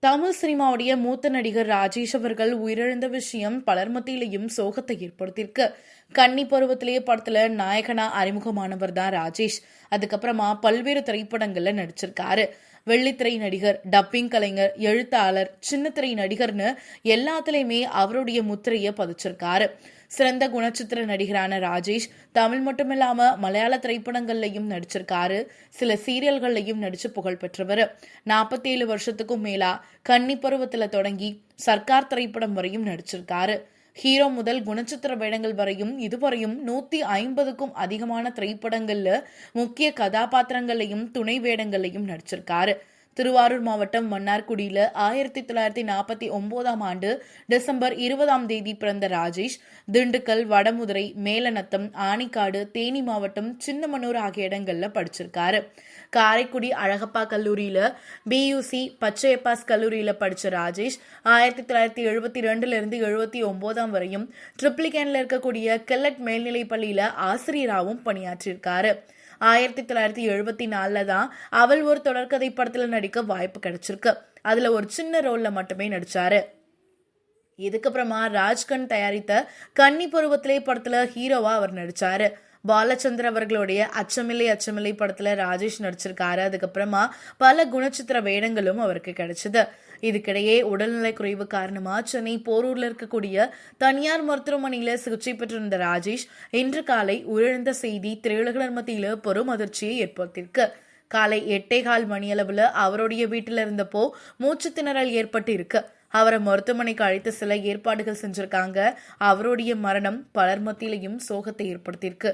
தமிழ் சினிமாவுடைய மூத்த நடிகர் ராஜேஷ் அவர்கள் உயிரிழந்த விஷயம் பலர் மத்தியிலையும் சோகத்தை ஏற்படுத்தியிருக்கு. கன்னி பருவத்திலேயே படத்துல நாயகனா அறிமுகமானவர் தான் ராஜேஷ். அதுக்கப்புறமா பல்வேறு திரைப்படங்கள்ல நடிச்சிருக்காரு. வெள்ளித்திரை நடிகர், டப்பிங் கலைஞர், எழுத்தாளர், சின்னத்திரை நடிகர்னு எல்லாத்துலயுமே அவருடைய முத்திரையை பதிச்சிருக்காரு. சிறந்த குணச்சித்திர நடிகரான ராஜேஷ் தமிழ் மட்டுமில்லாம மலையாள திரைப்படங்கள்லையும் நடிச்சிருக்காரு. சில சீரியல்கள்லையும் நடிச்சு புகழ் பெற்றவர். 47 வருஷத்துக்கும் மேலா கன்னி பருவத்துல தொடங்கி சர்க்கார் திரைப்படம் வரையும் நடிச்சிருக்காரு. ஹீரோ முதல் குணச்சித்திர வேடங்கள் வரையும் இதுவரையும் 150க்கும் அதிகமான திரைப்படங்கள்ல முக்கிய கதாபாத்திரங்களையும் துணை வேடங்களையும் நடிச்சிருக்காரு. திருவாரூர் மாவட்டம் மன்னார்குடியில 1949ஆம் ஆண்டு டிசம்பர் 20ஆம் தேதி பிறந்த ராஜேஷ் திண்டுக்கல், வடமுதுரை, மேலநத்தம், ஆணிக்காடு, தேனி மாவட்டம், சின்னமனூர் ஆகிய இடங்கள்ல படிச்சிருக்காரு. காரைக்குடி அழகப்பா கல்லூரியில பியூசி, பச்சையப்பாஸ் கல்லூரியில படிச்ச ராஜேஷ் 1972 இருந்து 79 வரையும் ட்ரிப்ளிகேன்ல இருக்கக்கூடிய கெல்லட் மேல்நிலைப் பள்ளியில ஆசிரியராகவும் பணியாற்றியிருக்காரு. 1974 தான் அவள் ஒரு தொடர்கதை படத்துல நடிக்க வாய்ப்பு கிடைச்சிருக்கு. அதுல ஒரு சின்ன ரோல்ல மட்டுமே நடிச்சாரு. இதுக்கப்புறமா ராஜ்கன் தயாரித்த கன்னி பருவத்திலே படத்துல ஹீரோவா அவர் நடிச்சாரு. பாலச்சந்திர அவர்களுடைய அச்சமில்லை அச்சமில்லை படத்துல ராஜேஷ் நடிச்சிருக்காரு. அதுக்கப்புறமா பல குணச்சித்திர வேடங்களும் அவருக்கு கிடைச்சது. இதுக்கிடையே உடல்நலை குறைவு காரணமா சென்னை போரூர்ல இருக்கக்கூடிய தனியார் மருத்துவமனையில சிகிச்சை பெற்றிருந்த ராஜேஷ் இன்று காலை உயிரிழந்த செய்தி திரையுலகினர் மத்தியில பெரும் அதிர்ச்சியை ஏற்படுத்தியிருக்கு. காலை 8:15 மணியளவுல அவருடைய வீட்டில இருந்தப்போ மூச்சு திணறல் ஏற்பட்டு இருக்கு. அவரை மருத்துவமனைக்கு அழைத்து சில ஏற்பாடுகள் செஞ்சிருக்காங்க. அவருடைய மரணம் பலர் மத்தியிலையும் சோகத்தை ஏற்படுத்தியிருக்கு.